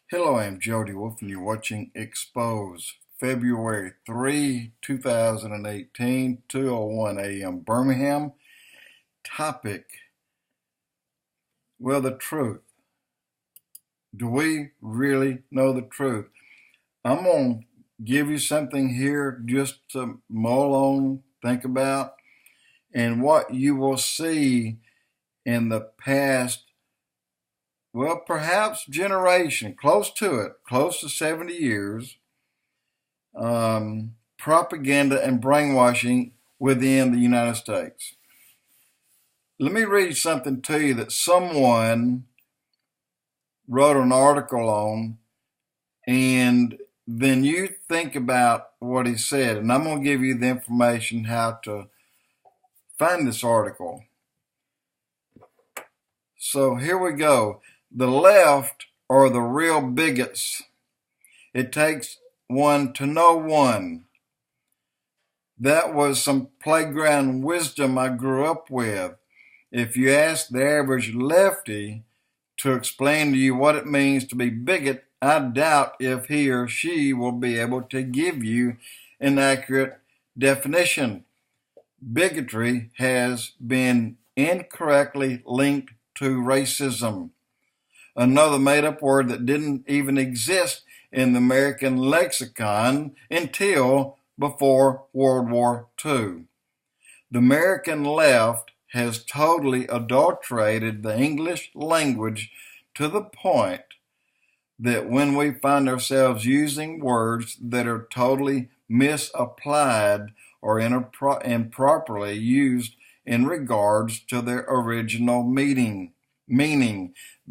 Hello, I'm Jody Wolf, and you're watching Expoz, February 3, 2018, 2:01 a.m. Birmingham. Topic, well, the truth. Do we really know the truth? I'm going to give you something here just to mull on, think about, and what you will see in the past, well, perhaps generation, close to it, close to 70 years, propaganda and brainwashing within the United States. Let me read something to you that someone wrote an article on, and then you think about what he said, and I'm going to give you the information how to find this article. So here we go. The left are the real bigots. It takes one to know one. That was some playground wisdom I grew up with. If you ask the average lefty to explain to you what it means to be bigot, I doubt if he or she will be able to give you an accurate definition. Bigotry has been incorrectly linked to racism, another made-up word that didn't even exist in the American lexicon until before World War II. The American left has totally adulterated the English language to the point that when we find ourselves using words that are totally misapplied or improperly used in regards to their original meaning.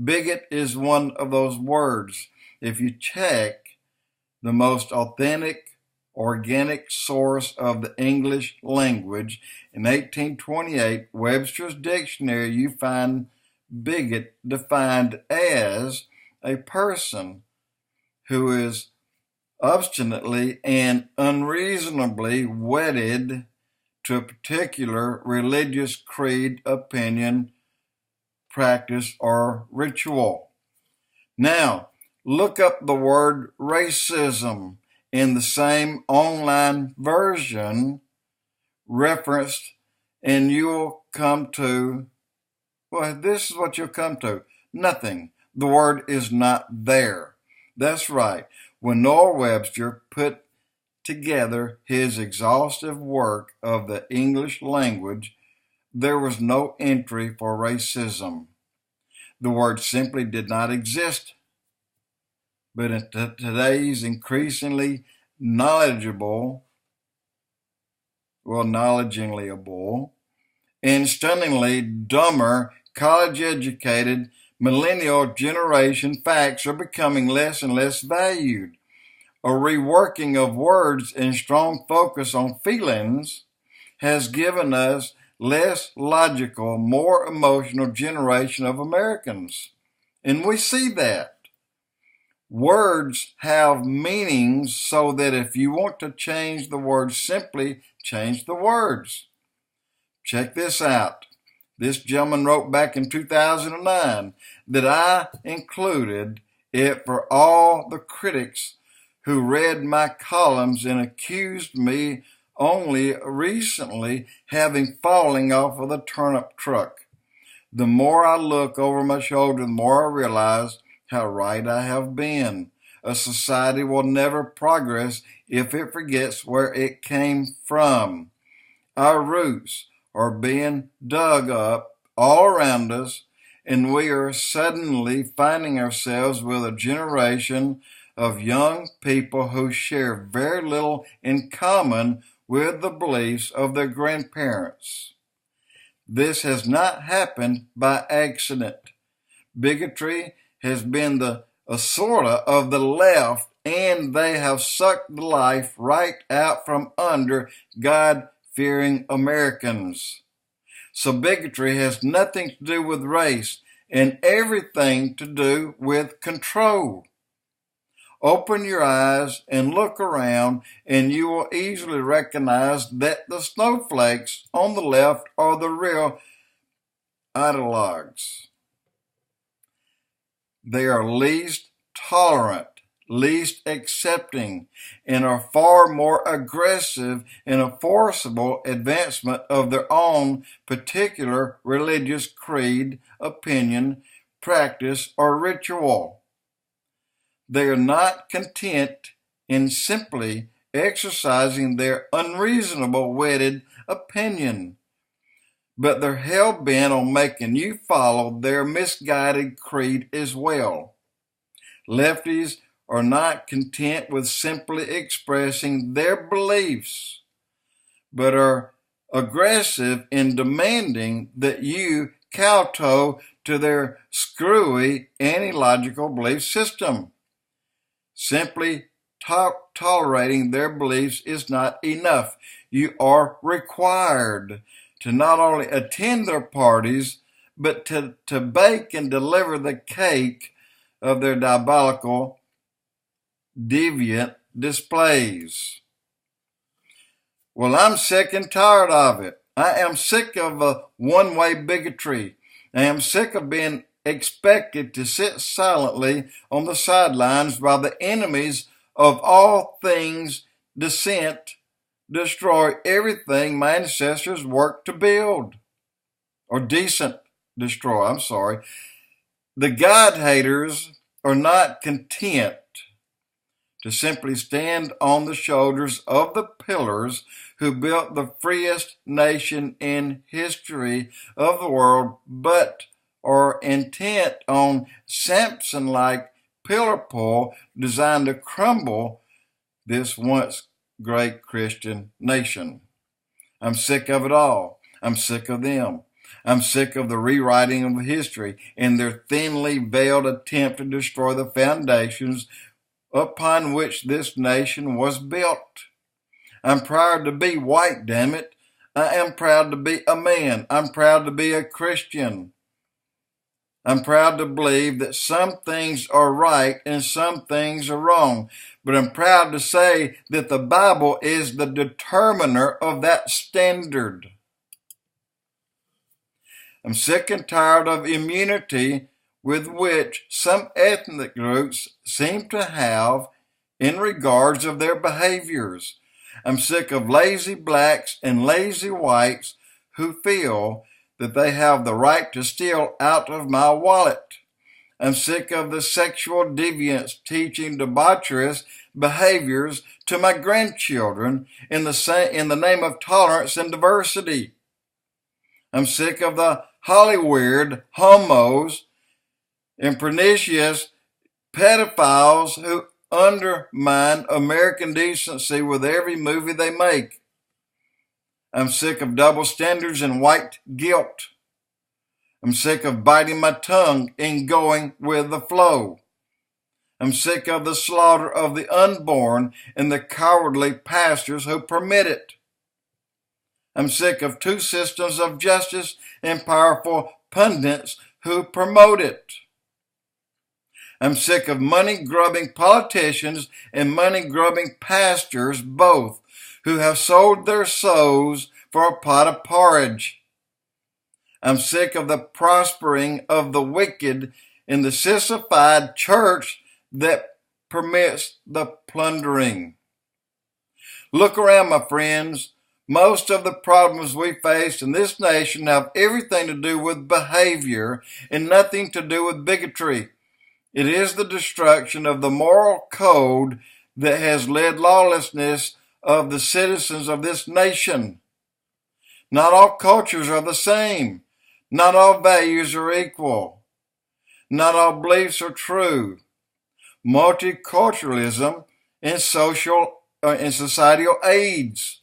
Bigot is one of those words. If you check the most authentic, organic source of the English language, in 1828, Webster's Dictionary, you find bigot defined as a person who is obstinately and unreasonably wedded to a particular religious creed, opinion, practice, or ritual. Now, look up the word racism in the same online version referenced, and you'll come to, well, this is what you'll come to. Nothing. The word is not there. That's right. When Noah Webster put together his exhaustive work of the English language, there was no entry for racism. The word simply did not exist. But in today's increasingly knowledgeable and stunningly dumber, college-educated, millennial generation, facts are becoming less and less valued. A reworking of words and strong focus on feelings has given us less logical, more emotional generation of Americans. And we see that. Words have meanings, so that if you want to change the words, simply change the words. Check this out. This gentleman wrote back in 2009 that I included it for all the critics who read my columns and accused me only recently having fallen off of the turnip truck. The more I look over my shoulder, the more I realize how right I have been. A society will never progress if it forgets where it came from. Our roots are being dug up all around us, and we are suddenly finding ourselves with a generation of young people who share very little in common with the beliefs of their grandparents. This has not happened by accident. Bigotry has been the sorta of the left, and they have sucked the life right out from under God-fearing Americans. So bigotry has nothing to do with race and everything to do with control. Open your eyes and look around, and you will easily recognize that the snowflakes on the left are the real ideologues. They are least tolerant, least accepting, and are far more aggressive in a forcible advancement of their own particular religious creed, opinion, practice, or ritual. They are not content in simply exercising their unreasonable wedded opinion, but they're hell-bent on making you follow their misguided creed as well. Lefties are not content with simply expressing their beliefs, but are aggressive in demanding that you kowtow to their screwy, anti-logical belief system. Simply tolerating their beliefs is not enough. You are required to not only attend their parties, but to bake and deliver the cake of their diabolical, deviant displays. Well, I'm sick and tired of it. I am sick of a one-way bigotry. I am sick of being expected to sit silently on the sidelines while the enemies of all things descent destroy everything my ancestors worked to build. Or destroy. The God haters are not content to simply stand on the shoulders of the pillars who built the freest nation in history of the world, but are intent on Samson-like pillar pull designed to crumble this once great Christian nation. I'm sick of it all. I'm sick of them. I'm sick of the rewriting of history and their thinly veiled attempt to destroy the foundations upon which this nation was built. I'm proud to be white, damn it. I am proud to be a man. I'm proud to be a Christian. I'm proud to believe that some things are right and some things are wrong. But I'm proud to say that the Bible is the determiner of that standard. I'm sick and tired of immunity with which some ethnic groups seem to have in regards of their behaviors. I'm sick of lazy blacks and lazy whites who feel that they have the right to steal out of my wallet. I'm sick of the sexual deviants teaching debaucherous behaviors to my grandchildren in the name of tolerance and diversity. I'm sick of the Hollywood homos and pernicious pedophiles who undermine American decency with every movie they make. I'm sick of double standards and white guilt. I'm sick of biting my tongue and going with the flow. I'm sick of the slaughter of the unborn and the cowardly pastors who permit it. I'm sick of two systems of justice and powerful pundits who promote it. I'm sick of money-grubbing politicians and money-grubbing pastors both, who have sold their souls for a pot of porridge. I'm sick of the prospering of the wicked in the sissified church that permits the plundering. Look around, my friends. Most of the problems we face in this nation have everything to do with behavior and nothing to do with bigotry. It is the destruction of the moral code that has led lawlessness of the citizens of this nation. Not all cultures are the same. Not all values are equal. Not all beliefs are true. Multiculturalism and societal aids.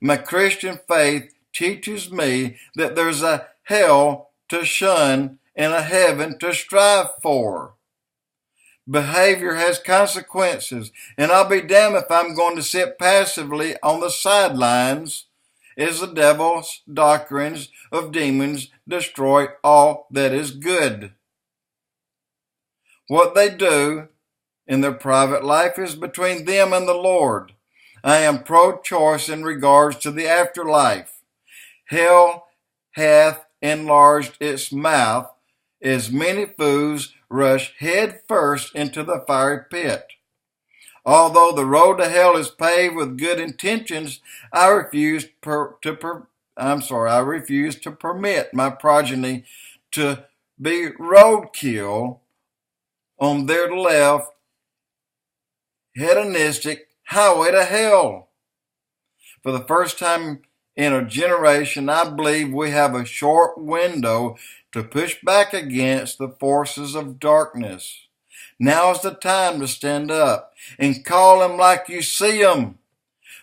My Christian faith teaches me that there's a hell to shun and a heaven to strive for. Behavior has consequences, and I'll be damned if I'm going to sit passively on the sidelines as the devil's doctrines of demons destroy all that is good. What they do in their private life is between them and the Lord. I am pro-choice in regards to the afterlife. Hell hath enlarged its mouth as many fools rush head first into the fiery pit. Although the road to hell is paved with good intentions, I refuse to permit my progeny to be roadkill on their left hedonistic highway to hell. For the first time in a generation, I believe we have a short window to push back against the forces of darkness. Now is the time to stand up and call them like you see them.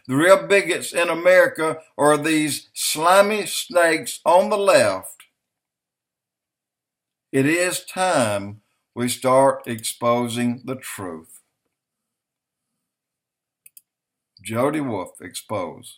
The real bigots in America are these slimy snakes on the left. It is time we start exposing the truth. Jody Wolf, Expoz.